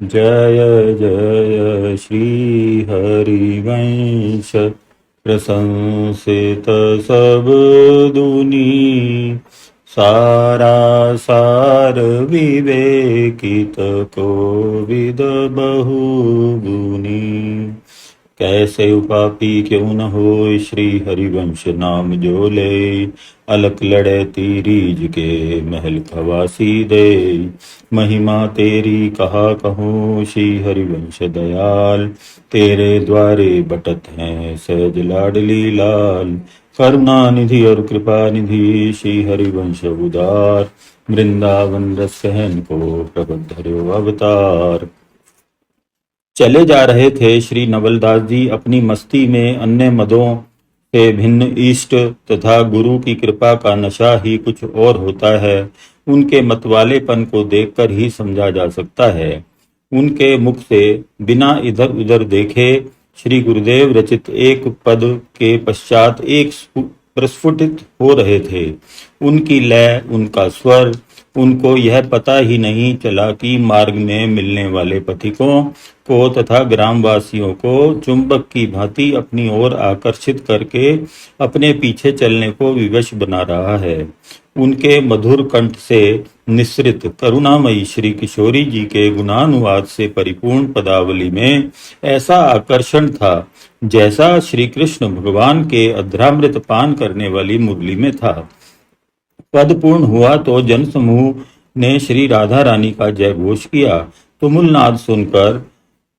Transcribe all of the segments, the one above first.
जय जय श्री हरिवंश प्रशंसित सब दुनी। सारा सार विवेकित कोविद बहुगुनी। कैसे उपापी क्यों न हो श्री हरिवंश नाम जो ले। अलक लड़े तीरीज के महल खवासी दे। महिमा तेरी कहा कहूँ श्री हरिवंश दयाल। तेरे द्वारे बटत हैं सहज लाडली लाल। करुणा निधि और कृपा निधि श्री हरिवंश उदार। वृंदावन रस सहन को प्रबुद्ध धर्यो अवतार। चले जा रहे थे श्री नवलदास जी अपनी मस्ती में। अन्य मदों से भिन्न इष्ट तथा गुरु की कृपा का नशा ही कुछ और होता है। उनके मतवालेपन को देखकर ही समझा जा सकता है। उनके मुख से बिना इधर उधर देखे श्री गुरुदेव रचित एक पद के पश्चात एक प्रस्फुटित हो रहे थे। उनकी लय, उनका स्वर, उनको यह पता ही नहीं चला कि मार्ग में मिलने वाले पथिकों को तथा ग्रामवासियों को चुंबक की भांति अपनी ओर आकर्षित करके अपने पीछे चलने को विवश बना रहा है। उनके मधुर कंठ से निसृत करुणामयी श्री किशोरी जी के गुणानुवाद से परिपूर्ण पदावली में ऐसा आकर्षण था जैसा श्री कृष्ण भगवान के अध्रामृत पान करने वाली मुरली में था। पद पूर्ण हुआ तो जनसमूह ने श्री राधा रानी का जय घोष किया। तुमुल नाद सुनकर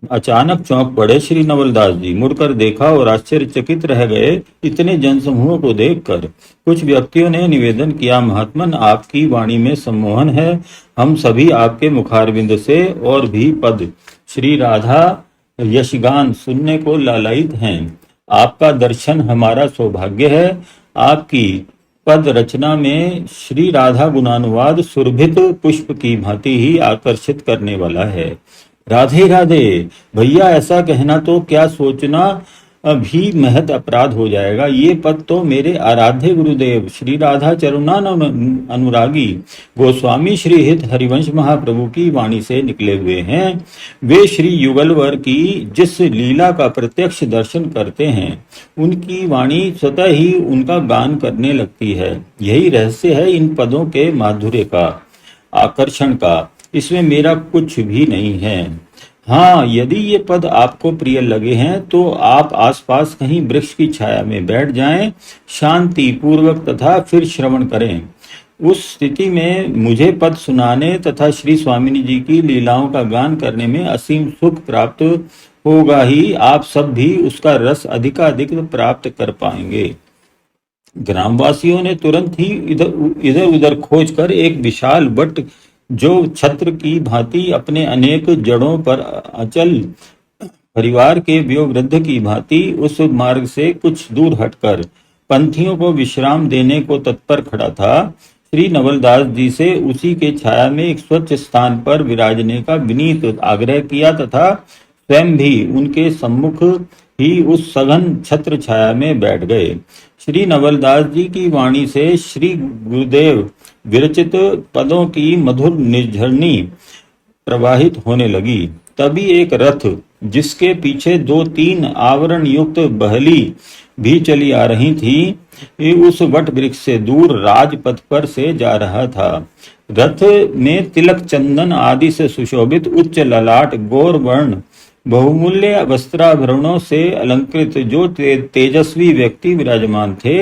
अचानक चौंक पड़े श्री नवलदास जी। मुड़कर देखा और आश्चर्यचकित रह गए इतने जनसमूह को देखकर। कुछ व्यक्तियों ने निवेदन किया, महात्मन आपकी वाणी में सम्मोहन है। हम सभी आपके मुखारविंद से और भी पद श्री राधा यशगान सुनने को लालायित हैं। आपका दर्शन हमारा सौभाग्य है। आपकी पद रचना में श्री राधा गुणानुवाद सुरभित पुष्प की भांति ही आकर्षित करने वाला है। राधे राधे। भैया ऐसा कहना तो क्या सोचना भी महत अपराध हो जाएगा। ये पद तो मेरे आराध्य गुरुदेव श्री राधा चरुणान अनुरागी गोस्वामी श्री हित हरिवंश महाप्रभु की वाणी से निकले हुए हैं। वे श्री युगलवर की जिस लीला का प्रत्यक्ष दर्शन करते हैं उनकी वाणी स्वतः ही उनका गान करने लगती है। यही रहस्य है इन पदों के माधुर्य का, आकर्षण का। इसमें मेरा कुछ भी नहीं है। हाँ, यदि ये पद आपको प्रिय लगे हैं तो आप आसपास कहीं वृक्ष की छाया में बैठ जाएं, शांति पूर्वक तथा फिर श्रवण करें। उस स्थिति में मुझे पद सुनाने तथा श्री स्वामिनी जी की लीलाओं का गान करने में असीम सुख प्राप्त होगा ही। आप सब भी उसका रस अधिकाधिक प्राप्त कर पाएंगे। ग्रामवासियों ने तुरंत ही इधर उधर खोजकर एक विशाल वट जो छत्र की भांति अपने अनेक जड़ों पर अचल परिवार के व्योवृद्ध की भांति उस मार्ग से कुछ दूर हटकर पंथियों को विश्राम देने को तत्पर खड़ा था, श्री नवलदास जी से उसी के छाया में एक स्वच्छ स्थान पर विराजने का विनीत आग्रह किया तथा स्वयं भी उनके सम्मुख ही उस सघन छत्र छाया में बैठ गए। श्री नवलदास जी की वाणी से श्री गुरुदेव विरचित पदों की मधुर निर्झरणी प्रवाहित होने लगी। तभी एक रथ जिसके पीछे 2-3 आवरण युक्त बहली भी चली आ रही थी उस वट वृक्ष से दूर राजपथ पर से जा रहा था। रथ में तिलक चंदन आदि से सुशोभित उच्च ललाट गौर वर्ण बहुमूल्य वस्त्राभरणों से अलंकृत जो तेजस्वी व्यक्ति विराजमान थे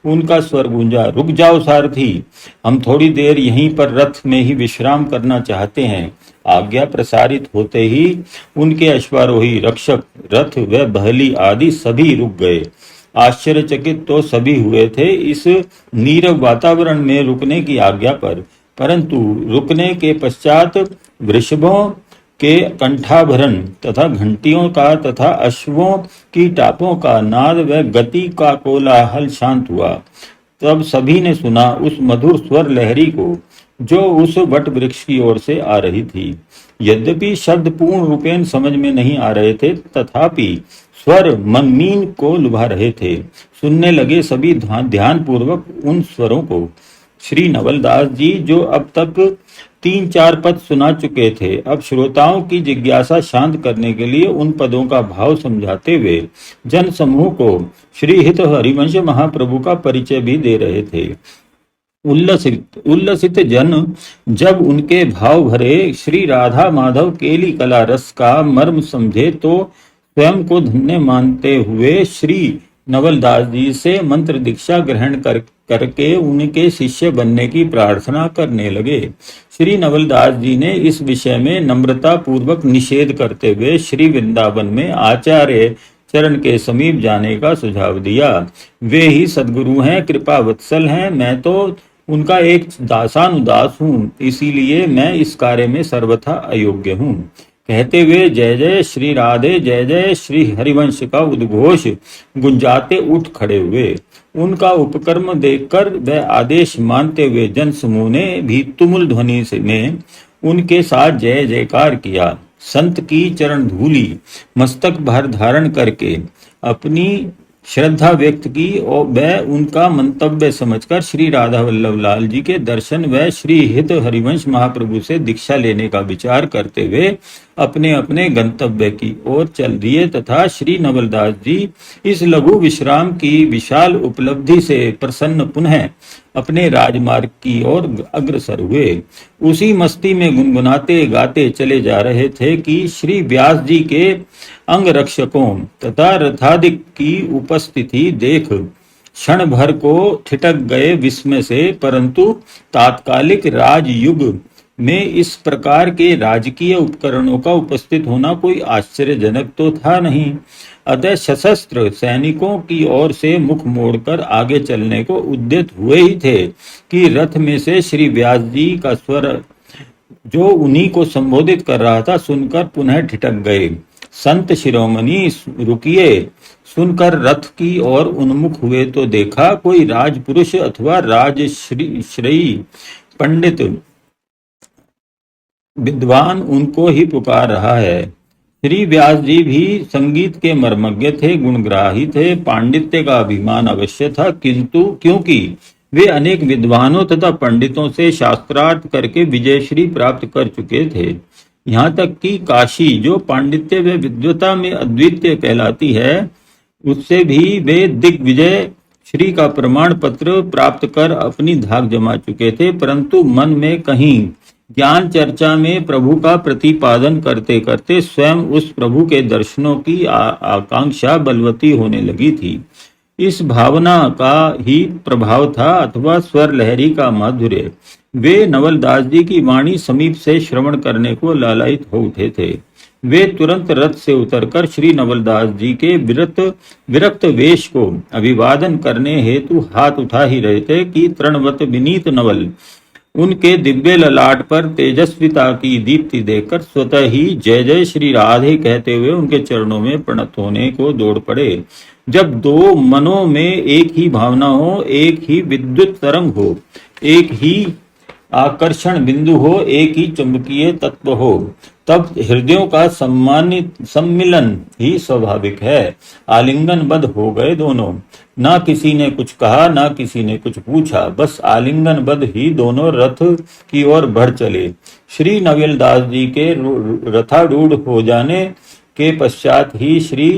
उनका स्वर गूंजा, रुक जाओ सारथी, हम थोड़ी देर यहीं पर रथ में ही विश्राम करना चाहते हैं। आज्ञा प्रसारित होते ही उनके अश्वारोही, रक्षक, रथ व बहली आदि सभी रुक गए। आश्चर्यचकित तो सभी हुए थे इस नीरव वातावरण में रुकने की आज्ञा पर, परंतु रुकने के पश्चात वृषभों के कंठाभरण तथा घंटियों का तथा अश्वों की टापों का नाद व गति का कोलाहल शांत हुआ। तब सभी ने सुना उस मधुर स्वर लहरी को जो उस वट वृक्ष की ओर से आ रही थी। यद्यपि शब्द पूर्ण रूपेण समझ में नहीं आ रहे थे तथापि स्वर मनमीन को लुभा रहे थे। सुनने लगे सभी ध्यान पूर्वक उन स्वरों को। श्री नवलदास जी जो अब तक 3-4 पद सुना चुके थे, अब श्रोताओं की जिज्ञासा शांत करने के लिए उन पदों का भाव समझाते हुए जन समूह को श्री हित हरिवंश महाप्रभु का परिचय भी दे रहे थे। उल्लसित उल्लसित जन जब उनके भाव भरे श्री राधा माधव केली कला रस का मर्म समझे तो स्वयं को धन्य मानते हुए श्री नवलदास जी से मंत्र दीक्षा ग्रहण करके उनके शिष्य बनने की प्रार्थना करने लगे। श्री नवलदास जी ने इस विषय में नम्रता पूर्वक निषेध करते हुए श्री वृंदावन में आचार्य चरण के समीप जाने का सुझाव दिया। वे ही सद्गुरु हैं, कृपा वत्सल हैं, मैं तो उनका एक दासानुदास हूँ, इसीलिए मैं इस कार्य में सर्वथा अयोग्य हूँ। कहते हुए जय जय श्री राधे जय जय श्री हरिवंश का उद्घोष गुंजाते उठ खड़े हुए। उनका उपक्रम देखकर व आदेश मानते हुए जन समूह ने भी तुमुल ध्वनि में उनके साथ जय जयकार किया। संत की चरण धूली मस्तक भर धारण करके अपनी श्रद्धा व्यक्त की और वह उनका मंतव्य समझकर श्री राधा वल्लभ लाल जी के दर्शन व श्री हित हरिवंश महाप्रभु से दीक्षा लेने का विचार करते हुए अपने अपने गंतव्य की ओर चल दिए तथा श्री नवलदास जी इस लघु विश्राम की विशाल उपलब्धि से प्रसन्न पुनः अपने राजमार्ग की ओर अग्रसर हुए। उसी मस्ती में गुनगुनाते गाते चले जा रहे थे कि श्री व्यास जी के अंग रक्षकों तथा रथाधिक की उपस्थिति देख क्षण भर को ठिठक गए विस्मय से, परंतु तात्कालिक राजयुग में इस प्रकार के राजकीय उपकरणों का उपस्थित होना कोई आश्चर्यजनक तो था नहीं। अतः सशस्त्र सैनिकों की ओर से मुख मोड़कर आगे चलने को उद्यत हुए ही थे कि रथ में से श्री व्यास जी का स्वर जो उन्हीं को संबोधित कर रहा था सुनकर पुनः ठिठक गए। संत शिरोमणि रुकिए सुनकर रथ की ओर उन्मुख हुए तो देखा कोई राजपुरुष अथवा राजश्रेयी पंडित विद्वान उनको ही पुकार रहा है। श्री व्यास जी भी संगीत के मर्मज्ञ थे, गुणग्राही थे, पांडित्य का अभिमान अवश्य था, किंतु क्योंकि वे अनेक विद्वानों तथा पंडितों से शास्त्रार्थ करके विजयश्री प्राप्त कर चुके थे, यहाँ तक कि काशी जो पांडित्य व विद्वता में अद्वितीय कहलाती है, उससे भी वे दिग्विजय श्री का प्रमाण पत्र प्राप्त कर अपनी धाक जमा चुके थे, परंतु मन में कहीं ज्ञान चर्चा में प्रभु का प्रतिपादन करते करते स्वयं उस प्रभु के दर्शनों की आकांक्षा बलवती होने लगी थी। इस भावना का ही प्रभाव था अथवा स्वर लहरी का माधुर्य। वे नवलदास जी की वाणी समीप से श्रवण करने को लालायित हो उठे थे। वे तुरंत रथ से उतरकर श्री नवलदास जी के विरक्त वेश को अभिवादन करने हेतु हाथ उठा ही रहे थे कि तृणवत विनीत नवल उनके दिव्य ललाट पर तेजस्विता की दीप्ति देखकर स्वतः ही जय जय श्री राधे कहते हुए उनके चरणों में प्रणत होने को दौड़ पड़े। जब दो मनों में एक ही भावना हो, एक ही विद्युत तरंग हो, एक ही आकर्षण बिंदु हो, एक ही चुंबकीय तत्व हो, तब हृदयों का सम्मिलन ही स्वाभाविक है। आलिंगनबद्ध हो गए दोनों। ना किसी ने कुछ कहा, ना किसी ने कुछ पूछा, बस आलिंगनबद्ध ही दोनों रथ की ओर बढ़ चले। श्री नवलदास जी के रथारूढ़ हो जाने के पश्चात ही श्री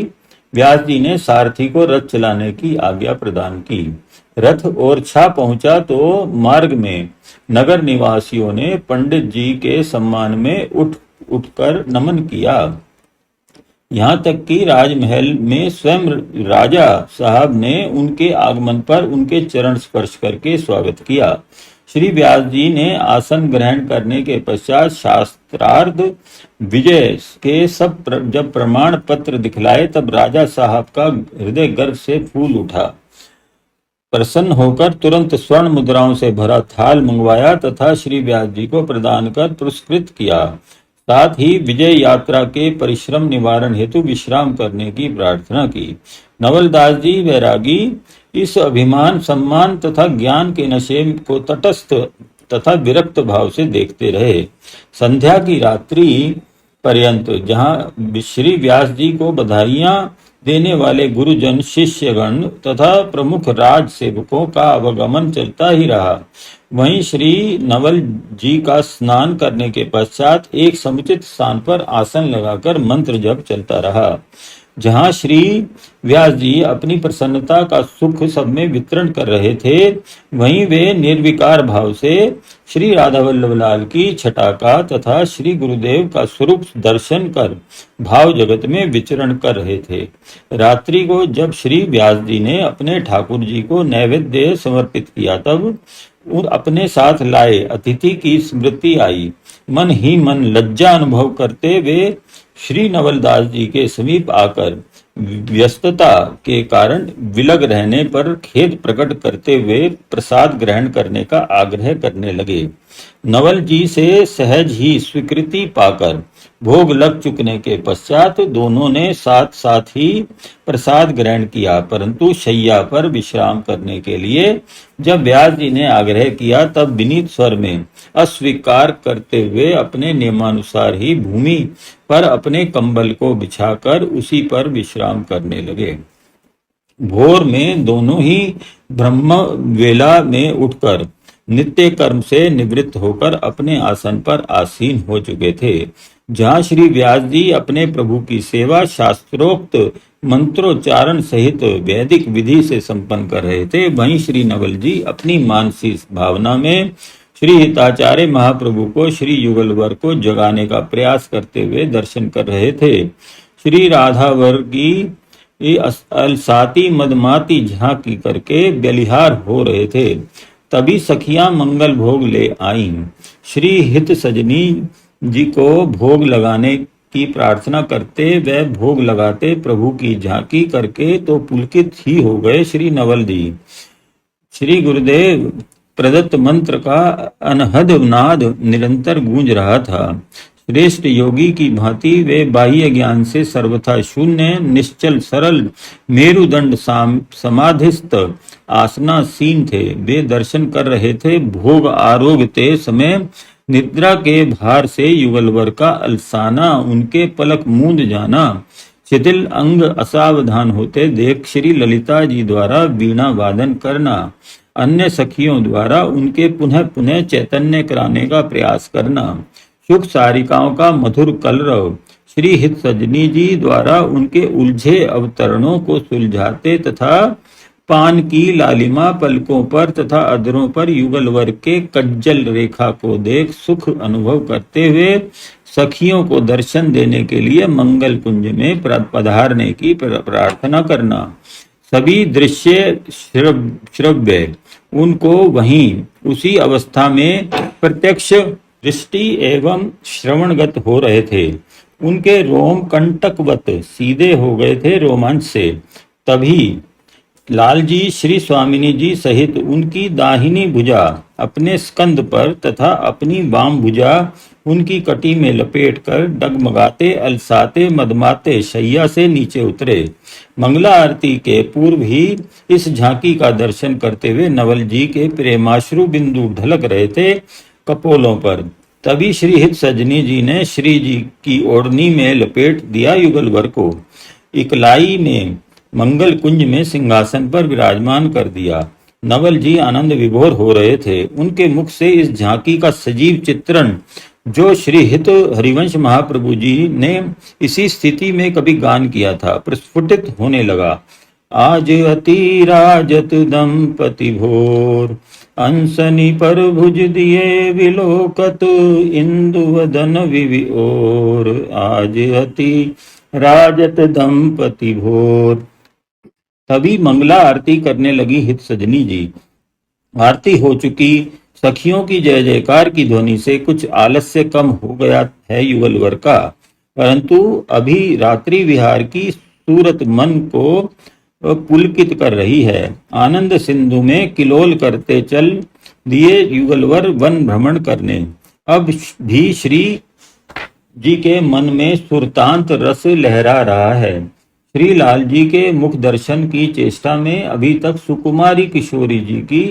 व्यास जी ने सारथी को रथ चलाने की आज्ञा प्रदान की। रथ ओरछा पहुंचा तो मार्ग में नगर निवासियों ने पंडित जी के सम्मान में उठकर नमन किया। यहाँ तक कि राजमहल में स्वयं राजा साहब ने उनके आगमन पर उनके चरण स्पर्श करके स्वागत किया। श्री व्यास जी ने आसन ग्रहण करने के पश्चात शास्त्रार्थ विजय के जब प्रमाण पत्र दिखलाए तब राजा साहब का हृदय गर्व से फूल उठा। प्रसन्न होकर तुरंत स्वर्ण मुद्राओं से भरा थाल मंगवाया तथा श्री व्यास जी को प्रदान कर पुरस्कृत किया। साथ ही विजय यात्रा के परिश्रम निवारण हेतु विश्राम करने की प्रार्थना की। नवलदास जी वैरागी इस अभिमान सम्मान तथा ज्ञान के नशे को तटस्थ तथा विरक्त भाव से देखते रहे। संध्या की रात्रि पर्यंत जहाँ श्री व्यास जी को बधाइयां देने वाले गुरुजन शिष्यगण तथा प्रमुख राज सेवकों का आवागमन चलता ही रहा। वहीं श्री नवल जी का स्नान करने के पश्चात एक समुचित स्थान पर आसन लगाकर मंत्र जप चलता रहा। जहां श्री व्यास जी अपनी प्रसन्नता का सुख सब में वितरण कर रहे थे, वहीं वे निर्विकार भाव से श्री राधा वल्लभ लाल की छटा का तथा श्री गुरुदेव का स्वरूप दर्शन कर भाव जगत में विचरण कर रहे थे। रात्रि को जब श्री व्यास जी ने अपने ठाकुर जी को नैवेद्य समर्पित किया, तब अपने साथ लाए अतिथि की स्मृति आई। मन ही मन लज्जा अनुभव करते वे श्री नवलदास जी के समीप आकर व्यस्तता के कारण विलग रहने पर खेद प्रकट करते हुए प्रसाद ग्रहण करने का आग्रह करने लगे। नवल जी से सहज ही स्वीकृति पाकर भोग लग चुकने के पश्चात दोनों ने साथ साथ ही प्रसाद ग्रहण किया, परंतु शैया पर विश्राम करने के लिए जब व्यास जी ने आग्रह किया, तब विनीत स्वर में अस्वीकार करते हुए अपने नियमानुसार ही भूमि पर अपने कंबल को बिछाकर उसी पर विश्राम करने लगे। भोर में दोनों ही ब्रह्म वेला में उठकर नित्य कर्म से निवृत्त होकर अपने आसन पर आसीन हो चुके थे। जहाँ श्री व्यास जी अपने प्रभु की सेवा शास्त्रोक्त मंत्रोच्चारण सहित वैदिक विधि से संपन्न कर रहे थे, वहीं श्री नवल जी अपनी मानसिक भावना में श्री हिताचार्य महाप्रभु को श्री युगलवर को जगाने का प्रयास करते हुए दर्शन कर रहे थे। श्री राधावर की अलसाती मदमाती झांकी करके बलिहार हो रहे थे। तभी सखियां मंगल भोग ले आईं। श्री हित सजनी जी को भोग लगाने की प्रार्थना करते व भोग लगाते प्रभु की झांकी करके तो पुलकित ही हो गए श्री नवल जी। श्री गुरुदेव प्रदत्त मंत्र का अनहद नाद निरंतर गूंज रहा था। श्रेष्ठ योगी की भांति वे बाह्य ज्ञान से सर्वथा शून्य, निश्चल सरल मेरुदंड समाधिस्थ आसनासीन थे। वे दर्शन कर रहे थे। भोग आरोगते समय निद्रा के भार से युगलवर का अलसाना, उनके पलक मूंद जाना, शिथिल अंग असावधान होते देख श्री ललिता जी द्वारा वीणा वादन करना, अन्य सखियों द्वारा उनके पुनः पुनः चैतन्य कराने का प्रयास करना, सुख सारिकाओं का मधुर कलरव, श्री हित सजनी जी द्वारा उनके उलझे अवतरणों को सुलझाते तथा पान की लालिमा पलकों पर तथा अधरों पर युगलवर के कज्जल रेखा को देख सुख अनुभव करते हुए सखियों को दर्शन देने के लिए मंगल कुंज में पधारने की प्रार्थना करना। सभी दृश्य श्रव्य उनको वहीं उसी अवस्था में प्रत्यक्ष दृष्टि एवं श्रवणगत हो रहे थे। उनके रोम कंटकवत सीधे हो गए थे रोमांच से। तभी लाल जी श्री स्वामिनी जी सहित उनकी दाहिनी भुजा अपने स्कंद पर तथा अपनी वाम भुजा उनकी कटी में लपेटकर डगमगाते अलसाते मदमाते शैया से नीचे उतरे। मंगला आरती के पूर्व ही इस झांकी का दर्शन करते हुए नवल जी के प्रेमाश्रु बिंदु ढलक रहे थे कपोलों पर। तभी श्री हित सजनी जी ने श्री जी की ओढ़नी में लपेट दिया युगलवर को। इकलाई में मंगल कुंज में सिंहासन पर विराजमान कर दिया। नवल जी आनंद विभोर हो रहे थे। उनके मुख से इस झांकी का सजीव चित्रण जो श्री हित हरिवंश महाप्रभु जी ने इसी स्थिति में कभी गान किया था, प्रस्फुटित होने लगा। आज अति राजत दंपति भोर, अंसनी पर भुज दिए विलोकत, इंदु वदन विविओर। आज अति राजत दंपति भोर। तभी मंगला आरती करने लगी हित सजनी जी। आरती हो चुकी। सखियों की जय जयकार की ध्वनि से कुछ आलस्य कम हो गया है युगलवर का, परंतु अभी रात्रि विहार की सूरत मन को पुलकित कर रही है। आनंद सिंधु में किलोल करते चल दिए युगलवर वन भ्रमण करने। अब भी श्री जी के मन में सुरतांत रस लहरा रहा है। श्री लाल जी के मुख दर्शन की चेष्टा में अभी तक सुकुमारी किशोरी जी की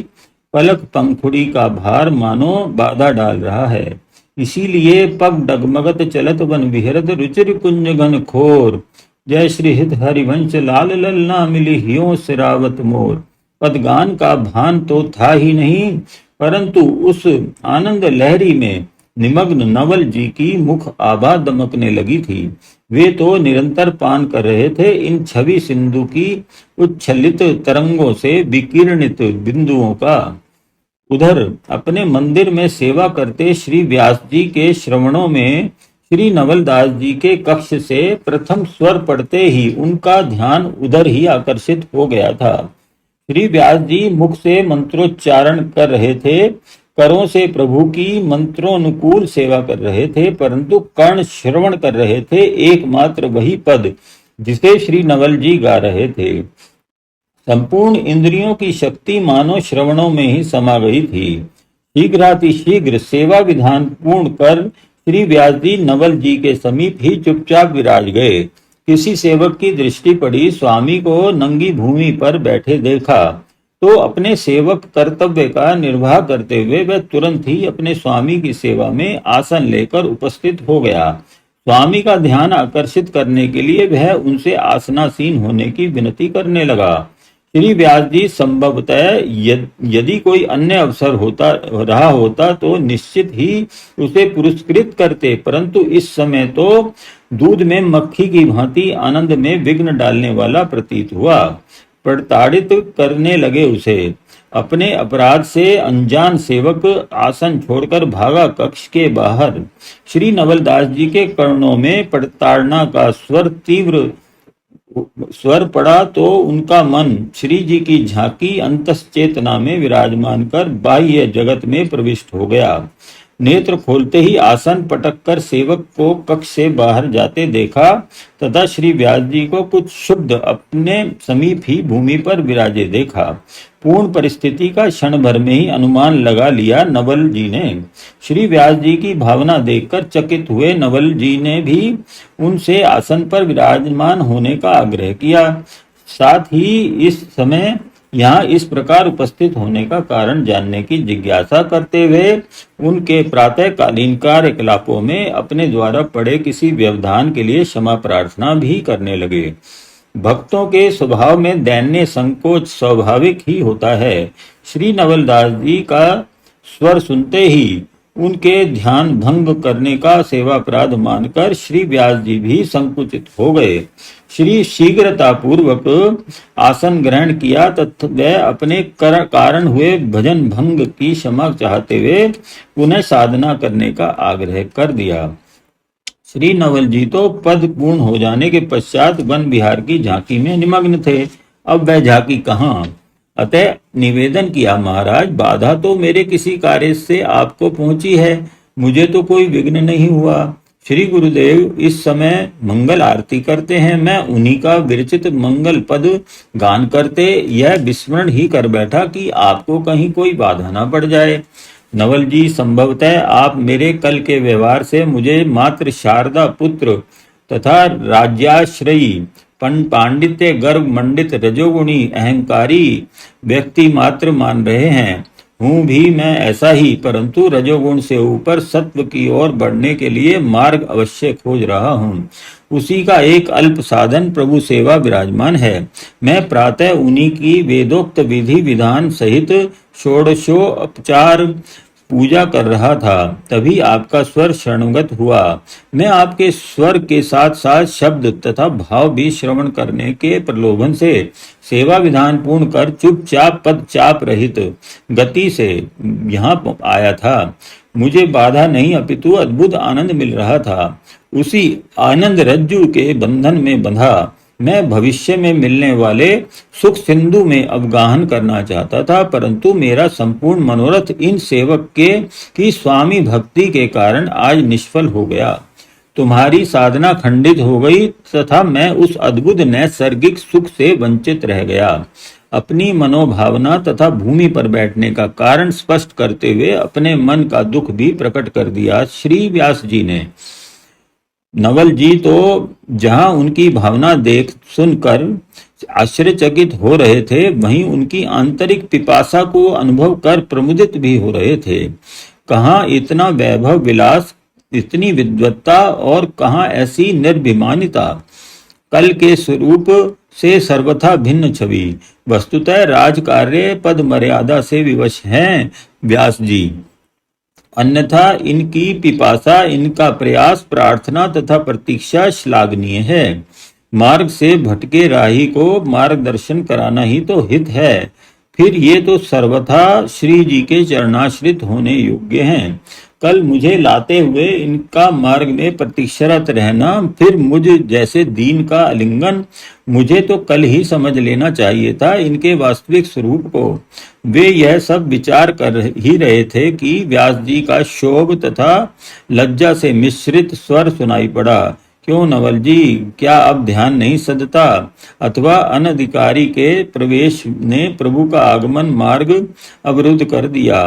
पलक पंखुड़ी का भार मानो बाधा डाल रहा है। इसीलिए पग डगमगत चलत वन विहरत रुचिर कुंज घन खोर। जय श्री हित हरिवंश लाल ललना मिली हियो सिरावत मोर। पदगान का भान तो था ही नहीं, परंतु उस आनंद लहरी में निमग्न नवल जी की मुख आभा दमकने लगी थी। वे तो निरंतर पान कर रहे थे इन छवि सिंधु की उच्छलित तरंगों से विकीर्णित बिंदुओं का। उधर अपने मंदिर में सेवा करते श्री व्यास जी के श्रवणों में श्री नवलदास जी के कक्ष से प्रथम स्वर पढ़ते ही उनका ध्यान उधर ही आकर्षित हो गया था। श्री व्यास जी मुख से मंत्रोच्चारण कर रहे थे, करों से प्रभु की मंत्रोनुकूल सेवा कर रहे थे, परंतु कर्ण श्रवण कर रहे थे एकमात्र वही पद जिसे श्री नवल जी गा रहे थे। संपूर्ण इंद्रियों की शक्ति मानो श्रवणों में ही समा गई थी। शीघ्रातिशीघ्र सेवा विधान पूर्ण कर श्री व्यास जी नवल जी के समीप ही चुपचाप विराज गए। किसी सेवक की दृष्टि पड़ी, स्वामी को नंगी भूमि पर बैठे देखा तो अपने सेवक कर्तव्य का निर्वाह करते हुए वह तुरंत ही अपने स्वामी की सेवा में आसन लेकर उपस्थित हो गया। स्वामी का ध्यान आकर्षित करने के लिए वह उनसे आसनासीन होने की विनती करने लगा। श्री व्यास जी संभवतः यदि कोई अन्य अवसर होता रहा होता तो निश्चित ही उसे पुरस्कृत करते, परंतु इस समय तो दूध में मक्खी की भांति आनंद में विघ्न डालने वाला प्रतीत हुआ। प्रताड़ित करने लगे उसे। अपने अपराध से अनजान सेवक आसन छोड़कर भागा कक्ष के बाहर। श्री नवलदास जी के कर्णों में प्रताड़ना का स्वर पड़ा तो उनका मन श्री जी की झांकी अंतश्चेतना में विराजमान कर बाह्य जगत में प्रविष्ट हो गया। नेत्र खोलते ही आसन पटक कर सेवक को कक्ष से बाहर जाते देखा तथा श्री व्यास जी को कुछ शुद्ध अपने समीप ही भूमि पर विराजे देखा। पूर्ण परिस्थिति का क्षण भर में ही अनुमान लगा लिया नवल जी ने। श्री व्यास जी की भावना देखकर चकित हुए नवल जी ने भी उनसे आसन पर विराजमान होने का आग्रह किया। साथ ही इस समय यहाँ इस प्रकार उपस्थित होने का कारण जानने की जिज्ञासा करते हुए उनके प्रातःकालीन कार्यकलापों में अपने द्वारा पड़े किसी व्यवधान के लिए क्षमा प्रार्थना भी करने लगे। भक्तों के स्वभाव में दैन्य संकोच स्वाभाविक ही होता है। श्री नवलदास जी का स्वर सुनते ही उनके ध्यान भंग करने का सेवापराध मानकर श्री व्यास जी भी संकुचित हो गए। श्री शीघ्रता पूर्वक आसन ग्रहण किया तथा वह अपने कारण हुए भजन भंग की क्षमा चाहते हुए पुनः साधना करने का आग्रह कर दिया। श्री नवल जी तो पद पूर्ण हो जाने के पश्चात वन विहार की झांकी में निमग्न थे। अब वह झांकी कहाँ? अतः निवेदन किया, महाराज, बाधा तो मेरे किसी कार्य से आपको पहुंची है, मुझे तो कोई विघ्न नहीं हुआ। श्री गुरुदेव इस समय मंगल आरती करते हैं, मैं उन्हीं का विरचित मंगल पद गान करते यह विस्मरण ही कर बैठा कि आपको कहीं कोई बाधा ना पड़ जाए। नवल जी, संभवतः आप मेरे कल के व्यवहार से मुझे मात्र शारदा पुत्र तथा राज्याश्रयी पांडित्य गर्भ मंडित रजोगुणी अहंकारी व्यक्ति मात्र मान रहे हैं। हूँ भी मैं ऐसा ही, परंतु रजोगुण से ऊपर सत्व की ओर बढ़ने के लिए मार्ग अवश्य खोज रहा हूँ। उसी का एक अल्प साधन प्रभु सेवा विराजमान है। मैं प्रातः उन्हीं की वेदोक्त विधि विधान सहित षोडशोपचार पूजा कर रहा था, तभी आपका स्वर शरणगत हुआ। मैं आपके स्वर के साथ साथ शब्द तथा भाव भी श्रवण करने के प्रलोभन से सेवा विधान पूर्ण कर चुपचाप पदचाप रहित गति से यहाँ आया था। मुझे बाधा नहीं अपितु अद्भुत आनंद मिल रहा था। उसी आनंद रज्जु के बंधन में बंधा मैं भविष्य में मिलने वाले सुख सिंधु में अवगाहन करना चाहता था, परंतु मेरा संपूर्ण मनोरथ इन सेवक के की स्वामी भक्ति के कारण आज निष्फल हो गया। तुम्हारी साधना खंडित हो गई तथा मैं उस अद्भुत नैसर्गिक सुख से वंचित रह गया। अपनी मनोभावना तथा भूमि पर बैठने का कारण स्पष्ट करते हुए अपने मन का दुख भी प्रकट कर दिया श्री व्यास जी ने। नवल जी तो जहां उनकी भावना देख सुनकर आश्चर्यचकित हो रहे थे, वहीं उनकी आंतरिक पिपासा को अनुभव कर प्रमुदित भी हो रहे थे। कहाँ इतना वैभव विलास, इतनी विद्वत्ता और कहाँ ऐसी निर्भिमानिता। कल के स्वरूप से सर्वथा भिन्न छवि। वस्तुतः राजकार्य पद मर्यादा से विवश हैं व्यास जी, अन्यथा इनकी पिपासा, इनका प्रयास, प्रार्थना तथा प्रतीक्षा श्लाघनीय है। मार्ग से भटके राही को मार्गदर्शन कराना ही तो हित है। फिर ये तो सर्वथा श्री जी के चरणाश्रित होने योग्य हैं। कल मुझे लाते हुए इनका मार्ग में प्रतीक्षारत रहना, फिर मुझ जैसे दीन का आलिंगन, मुझे तो कल ही समझ लेना चाहिए था इनके वास्तविक स्वरूप को। वे यह सब विचार कर ही रहे थे कि व्यास जी का शोभ तथा लज्जा से मिश्रित स्वर सुनाई पड़ा। क्यों नवल जी, क्या अब ध्यान नहीं सदता? अथवा अनधिकारी के प्रवेश ने प्रभु का आगमन मार्ग अवरुद्ध कर दिया?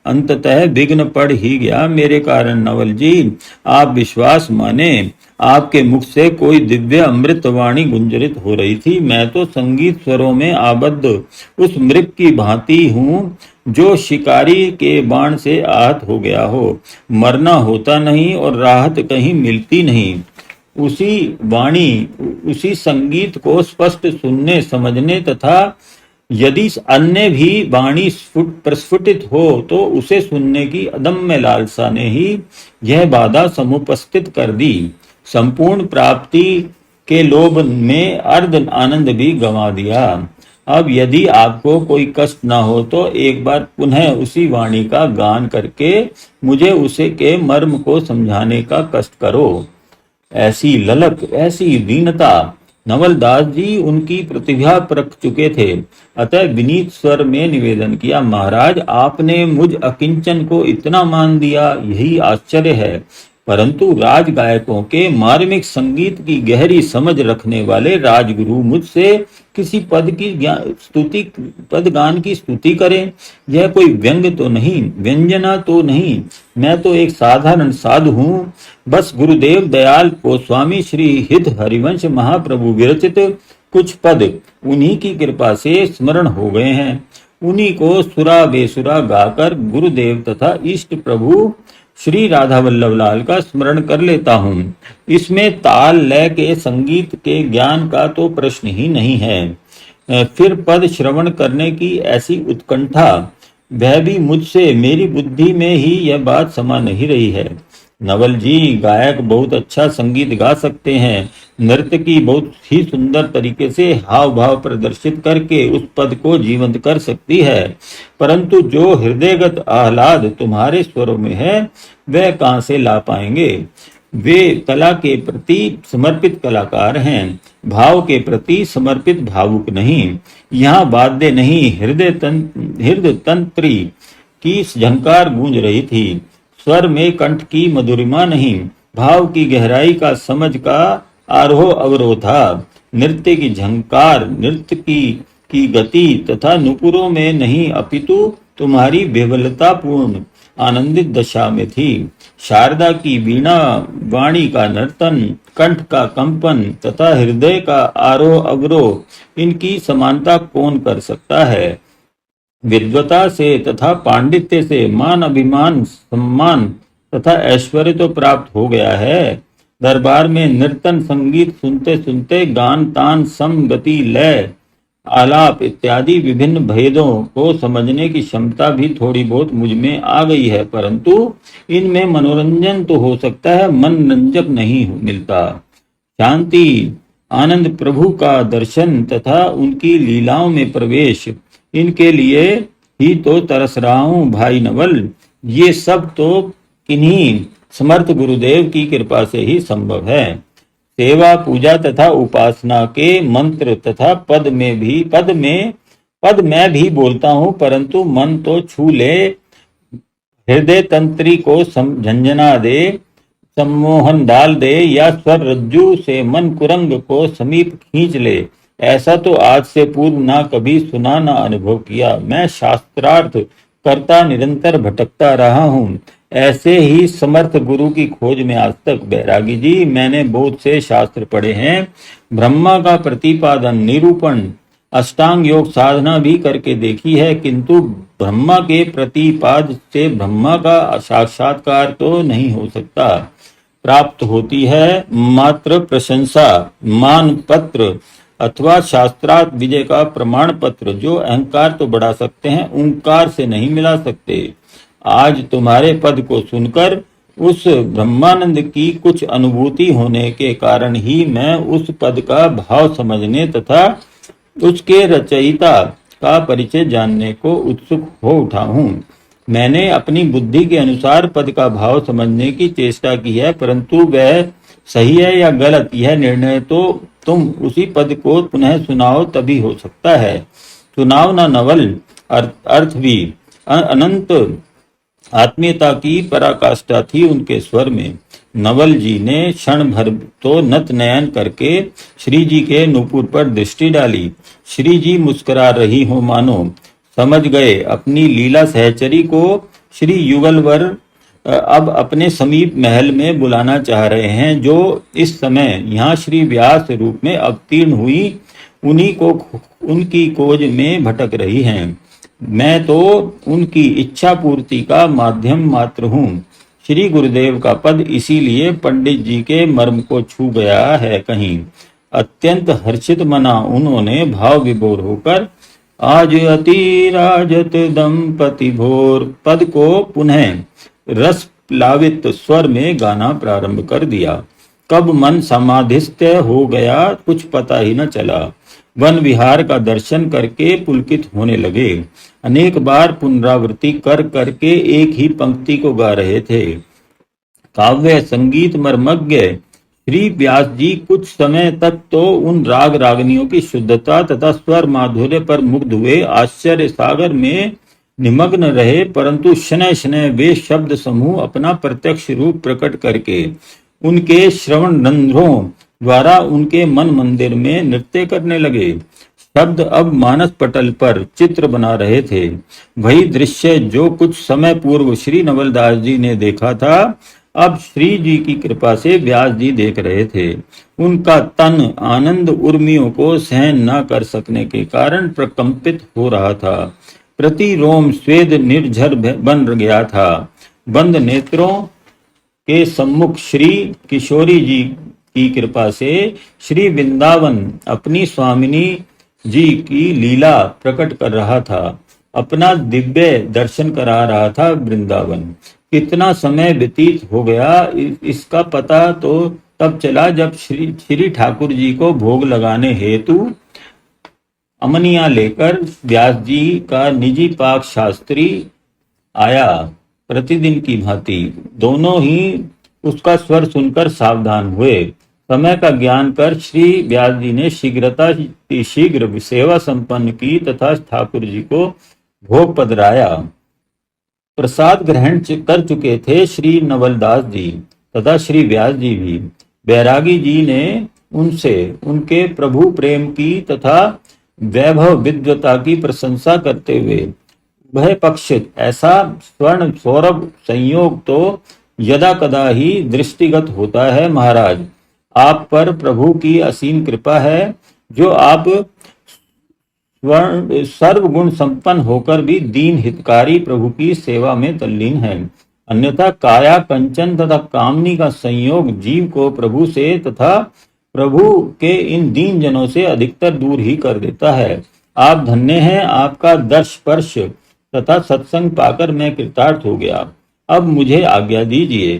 अंततः विघ्न पड़ ही गया मेरे कारण नवल जी। आप विश्वास माने, आपके मुख से कोई दिव्य अमृत वाणी गुंजरित हो रही थी। मैं तो संगीत स्वरों में आबद्ध उस मृग की भांति हूँ जो शिकारी के बाण से आहत हो गया हो। मरना होता नहीं और राहत कहीं मिलती नहीं। उसी वाणी, उसी संगीत को स्पष्ट सुनने समझने तथा यदि अन्य भी वाणी प्रस्फुटित हो तो उसे सुनने की अदम्य लालसा ने ही यह बाधा समुपस्थित कर दी। संपूर्ण प्राप्ति के लोभ में अर्ध आनंद भी गंवा दिया। अब यदि आपको कोई कष्ट ना हो तो एक बार पुनः उसी वाणी का गान करके मुझे उसे के मर्म को समझाने का कष्ट करो। ऐसी ललक, ऐसी दीनता! नवलदास जी उनकी प्रतिभा परख चुके थे, अतः विनीत स्वर में निवेदन किया, महाराज आपने मुझ अकिंचन को इतना मान दिया, यही आश्चर्य है। परंतु राज गायकों के मार्मिक संगीत की गहरी समझ रखने वाले राजगुरु मुझसे किसी पद गान की स्तुति करें, यह कोई व्यंग तो नहीं, व्यंजना तो नहीं। मैं तो एक साधारण साधु हूँ। बस गुरुदेव दयाल गोस्वामी श्री हित हरिवंश महाप्रभु विरचित कुछ पद उन्हीं की कृपा से स्मरण हो गए हैं। उन्हीं को सुरा बेसुरा गाकर गुरुदेव तथा इष्ट प्रभु श्री राधा वल्लभ लाल का स्मरण कर लेता हूँ। इसमें ताल लय के संगीत के ज्ञान का तो प्रश्न ही नहीं है। फिर पद श्रवण करने की ऐसी उत्कंठा, वह भी मुझसे, मेरी बुद्धि में ही यह बात समा नहीं रही है। नवल जी गायक बहुत अच्छा संगीत गा सकते हैं, नर्तकी बहुत ही सुंदर तरीके से हाव भाव प्रदर्शित करके उस पद को जीवंत कर सकती है, परंतु जो हृदयगत आह्लाद तुम्हारे स्वरों में है वह कहाँ से ला पाएंगे? वे कला के प्रति समर्पित कलाकार हैं, भाव के प्रति समर्पित भावुक नहीं। यहाँ वाद्य नहीं, हृदय तंत्री की झंकार गूंज रही थी। स्वर में कंठ की मधुरिमा नहीं, भाव की गहराई का समझ का आरोह अवरोह था। नृत्य की झंकार, नृत्य की गति तथा नुपुरों में नहीं, अपितु तुम्हारी विवलतापूर्ण आनंदित दशा में थी। शारदा की वीणा वाणी का नर्तन, कंठ का कंपन तथा हृदय का आरोह अवरोह, इनकी समानता कौन कर सकता है? विद्वता से तथा पांडित्य से मान अभिमान सम्मान तथा ऐश्वर्य तो प्राप्त हो गया है। दरबार में नर्तन संगीत सुनते सुनते गान तान सम गति लय आलाप इत्यादि विभिन्न भेदों को समझने की क्षमता भी थोड़ी बहुत मुझ में आ गई है, परंतु इनमें मनोरंजन तो हो सकता है, मनरंजक नहीं मिलता। शांति, आनंद, प्रभु का दर्शन तथा उनकी लीलाओं में प्रवेश, इनके लिए ही तो तरस रहा हूँ भाई नवल। ये सब तो किन्हीं समर्थ गुरुदेव की कृपा से ही संभव है। सेवा, पूजा तथा उपासना के मंत्र तथा पद मैं भी बोलता हूँ, परंतु मन तो छू ले, हृदय तंत्री को झंझना दे, सम्मोहन डाल दे, या स्वर रज्जू से मन कुरंग को समीप खींच ले, ऐसा तो आज से पूर्व ना कभी सुना ना अनुभव किया। मैं शास्त्रार्थ करता निरंतर भटकता रहा हूँ। ऐसे ही समर्थ गुरु की खोज में आज तक बैरागी जी मैंने बहुत से शास्त्र पढ़े हैं, ब्रह्मा का प्रतिपादन, निरूपण, अष्टांग योग साधना भी करके देखी है, किंतु ब्रह्मा के प्रतिपाद से ब्रह्मा का साक्षात्कार तो नहीं हो सकता। प्राप्त होती है मात्र प्रशंसा, मान पत्र, अथवा शास्त्रार्थ विजय का प्रमाण पत्र जो अहंकार तो बढ़ा सकते हैं, ओंकार से नहीं मिला सकते। आज तुम्हारे पद को सुनकर उस ब्रह्मानंद की कुछ अनुभूति होने के कारण ही मैं उस पद का भाव समझने तथा उसके रचयिता का परिचय जानने को उत्सुक हो उठा हूँ। मैंने अपनी बुद्धि के अनुसार पद का भाव समझने की चेष्टा की है, परंतु वह सही है या गलत यह निर्णय तो तुम उसी पद को पुनः सुनाओ तभी हो सकता है। सुनाओ ना नवल। अर्थ भी अनंत आत्मीयता की पराकाष्ठा थी उनके स्वर में। नवल जी ने क्षण भर तो नत नयन करके श्री जी के नूपुर पर दृष्टि डाली। श्री जी मुस्कुरा रही हो मानो समझ गए अपनी लीला सहचरी को श्री युगलवर अब अपने समीप महल में बुलाना चाह रहे हैं, जो इस समय यहाँ श्री व्यास रूप में अवतीर्ण हुई उन्हीं को उनकी खोज में भटक रही हैं। मैं तो उनकी इच्छा पूर्ति का माध्यम मात्र हूँ। श्री गुरुदेव का पद इसीलिए पंडित जी के मर्म को छू गया है कहीं। अत्यंत हर्षित मना उन्होंने भाव विभोर होकर आज अति राजत दंपति भोर पद को पुनः रस प्लावित स्वर में गाना प्रारंभ कर दिया। कब मन समाधिस्थ हो गया कुछ पता ही न चला। वन विहार का दर्शन करके पुलकित होने लगे। अनेक बार पुनरावृत्ति कर करके एक ही पंक्ति को गा रहे थे। काव्य संगीत मर्मज्ञ श्री व्यास जी कुछ समय तक तो उन राग रागनियों की शुद्धता तथा स्वर माधुर्य पर मुग्ध हुए आश्चर्य सागर में निमग्न रहे, परंतु शनय शनय वे शब्द समूह अपना प्रत्यक्ष रूप प्रकट करके उनके श्रवण रंध्रों द्वारा उनके मन मंदिर में नृत्य करने लगे। शब्द अब मानस पटल पर चित्र बना रहे थे। वही दृश्य जो कुछ समय पूर्व श्री नवलदास जी ने देखा था, अब श्री जी की कृपा से व्यास जी देख रहे थे। उनका तन आनंद उर्मियों को सहन न कर सकने के कारण प्रकंपित हो रहा था। प्रति रोम स्वेद निर्झर बन गया था। बंद नेत्रों के सम्मुख श्री किशोरी जी की कृपा से श्री वृंदावन अपनी स्वामिनी जी की लीला प्रकट कर रहा था। अपना दिव्य दर्शन करा रहा था वृंदावन। कितना समय व्यतीत हो गया इसका पता तो तब चला जब श्री ठाकुर जी को भोग लगाने हेतु अमनिया लेकर व्यास जी का निजी पाक शास्त्री आया। प्रतिदिन की भांति दोनों ही उसका स्वर सुनकर सावधान हुए। समय का ज्ञान कर श्री व्यास जी ने शीघ्र सेवा संपन्न की तथा ठाकुर जी को भोग पधराया। प्रसाद ग्रहण कर चुके थे श्री नवलदास जी तथा श्री व्यास जी भी। बैरागी जी ने उनसे उनके प्रभु प्रेम की तथा वैभव विद्वता की प्रशंसा करते हुए वह पक्ष ऐसा स्वर्ण सौरभ संयोग तो यदा कदा ही दृष्टिगत होता है। महाराज आप पर प्रभु की असीम कृपा है जो आप सर्वगुण संपन्न होकर भी दीन हितकारी प्रभु की सेवा में तल्लीन है। अन्यथा काया कंचन तथा कामनी का संयोग जीव को प्रभु से तथा प्रभु के इन दीन जनों से अधिकतर दूर ही कर देता है। आप धन्य हैं। आपका दर्श स्पर्श तथा सत्संग पाकर मैं कृतार्थ हो गया। अब मुझे आज्ञा दीजिए।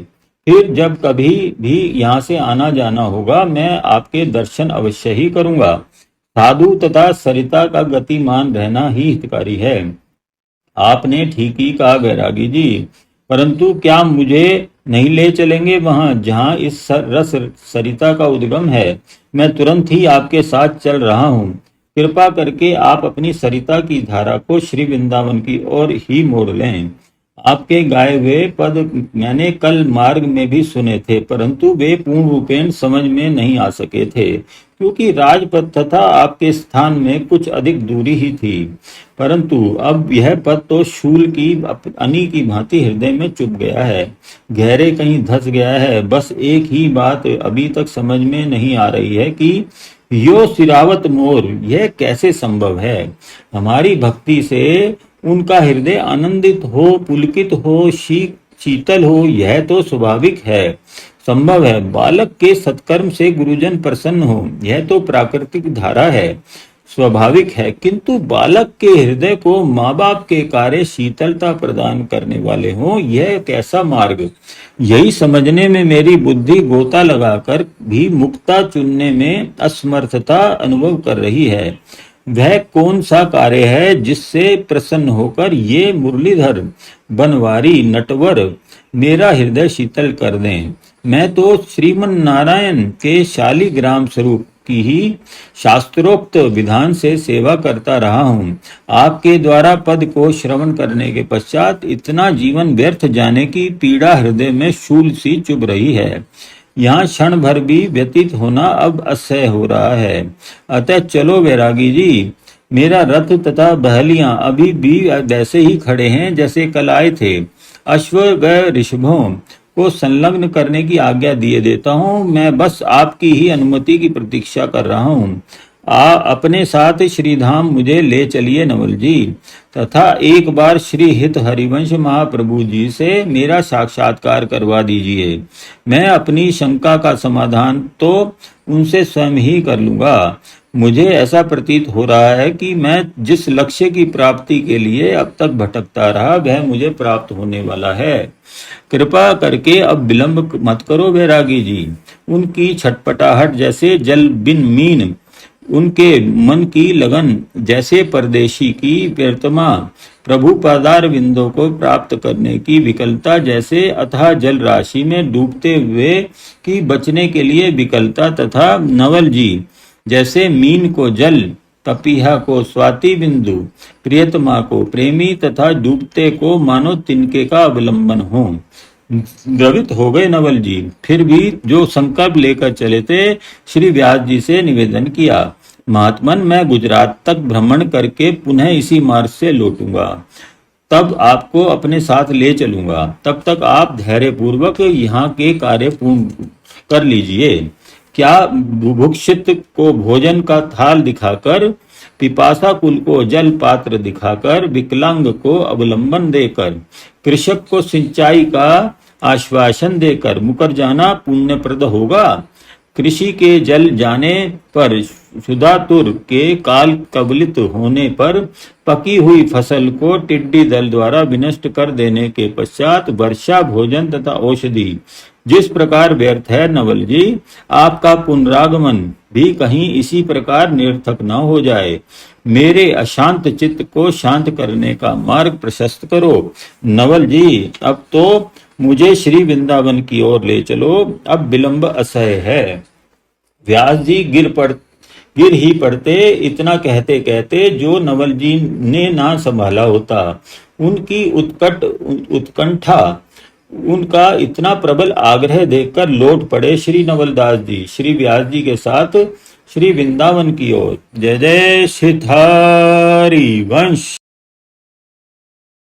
फिर जब कभी भी यहाँ से आना जाना होगा मैं आपके दर्शन अवश्य ही करूंगा। साधु तथा सरिता का गतिमान रहना ही हितकारी है। आपने ठीक ही कहा बैरागी जी, परंतु क्या मुझे नहीं ले चलेंगे वहां जहां इस रस सरिता का उद्गम है? मैं तुरंत ही आपके साथ चल रहा हूँ। कृपा करके आप अपनी सरिता की धारा को श्री वृंदावन की ओर ही मोड़ लें। आपके गाए हुए पद मैंने कल मार्ग में भी सुने थे, परंतु वे पूर्ण रूपेण समझ में नहीं आ सके थे क्योंकि राजपथ तथा आपके स्थान में कुछ अधिक दूरी ही थी। परंतु अब यह पद तो शूल की अनी की भांति हृदय में चुभ गया है, गहरे कहीं धस गया है। बस एक ही बात अभी तक समझ में नहीं आ रही है कि यो सिरावत मोर यह कैसे संभव है। हमारी भक्ति से उनका हृदय आनंदित हो, पुलकित हो, शीतल हो, यह तो स्वाभाविक है। संभव है। बालक के सत्कर्म से गुरुजन प्रसन्न हो, यह तो प्राकृतिक धारा है, स्वाभाविक है। किंतु बालक के हृदय को माँ बाप के कार्य शीतलता प्रदान करने वाले हों, यह कैसा मार्ग? यही समझने में मेरी बुद्धि गोता लगाकर भी मुक्ता चुनने में असमर्थता अनुभव कर रही है। वह कौन सा कार्य है जिससे प्रसन्न होकर ये मुरलीधर बनवारी नटवर मेरा हृदय शीतल कर दें? मैं तो श्रीमन नारायण के शालिग्राम स्वरूप की ही शास्त्रोक्त विधान से सेवा करता रहा हूँ। आपके द्वारा पद को श्रवण करने के पश्चात इतना जीवन व्यर्थ जाने की पीड़ा हृदय में शूल सी चुभ रही है। यहाँ क्षण भर भी व्यतीत होना अब असह्य हो रहा है। अतः चलो वैरागी जी, मेरा रथ तथा बहलियां अभी भी वैसे ही खड़े हैं जैसे कल आए थे। अश्व व ऋषभों को संलग्न करने की आज्ञा दिए देता हूँ। मैं बस आपकी ही अनुमति की प्रतीक्षा कर रहा हूँ। अपने साथ श्रीधाम मुझे ले चलिए नवल जी, तथा एक बार श्री हित हरिवंश महाप्रभु जी से मेरा साक्षात्कार करवा दीजिए। मैं अपनी शंका का समाधान तो उनसे स्वयं ही कर लूंगा। मुझे ऐसा प्रतीत हो रहा है कि मैं जिस लक्ष्य की प्राप्ति के लिए अब तक भटकता रहा, वह मुझे प्राप्त होने वाला है। कृपा करके अब विलंब मत करो वैरागी जी। उनकी छटपटाहट जैसे जल बिन मीन, उनके मन की लगन जैसे परदेशी की प्रियतमा प्रभु पदार विंदों को प्राप्त करने की विकलता जैसे अथाह जल राशि में डूबते हुए की बचने के लिए विकलता, तथा नवल जी जैसे मीन को जल, पपीहा को स्वाति बिंदु, प्रियतमा को प्रेमी तथा डूबते को मानो तिनके का अवलंबन हो। द्रवित हो गए नवल जी, फिर भी जो संकल्प लेकर चले थे, श्री व्यास जी से निवेदन किया, महात्मन मैं गुजरात तक भ्रमण करके पुनः इसी मार्ग से लौटूंगा, तब आपको अपने साथ ले चलूंगा। तब तक आप धैर्य पूर्वक यहाँ के कार्य पूर्ण कर लीजिए। क्या बुभुक्षित को भोजन का थाल दिखाकर, पिपासा कुल को जल पात्र दिखाकर, विकलांग को अवलंबन देकर, कृषक को सिंचाई का आश्वासन देकर मुकर जाना पुण्यप्रद होगा? कृषि के जल जाने पर, सुधातुर के काल कबलित होने पर, पकी हुई फसल को टिड्डी दल द्वारा विनष्ट कर देने के पश्चात वर्षा भोजन तथा औषधि जिस प्रकार व्यर्थ है नवल जी, आपका पुनरागमन भी कहीं इसी प्रकार निरर्थक न हो जाए। मेरे अशांत चित्त को शांत करने का मार्ग प्रशस्त करो नवल जी। अब तो मुझे श्री वृंदावन की ओर ले चलो, अब विलंब असह्य है। व्यास जी गिर ही पड़ते। इतना कहते कहते जो नवल जी ने ना संभाला होता, उनकी उत्कंठा, उनका इतना प्रबल आग्रह देखकर लौट पड़े श्री नवलदास जी श्री व्यास जी के साथ श्री वृंदावन की ओर। जय जय श्री हरि वंश।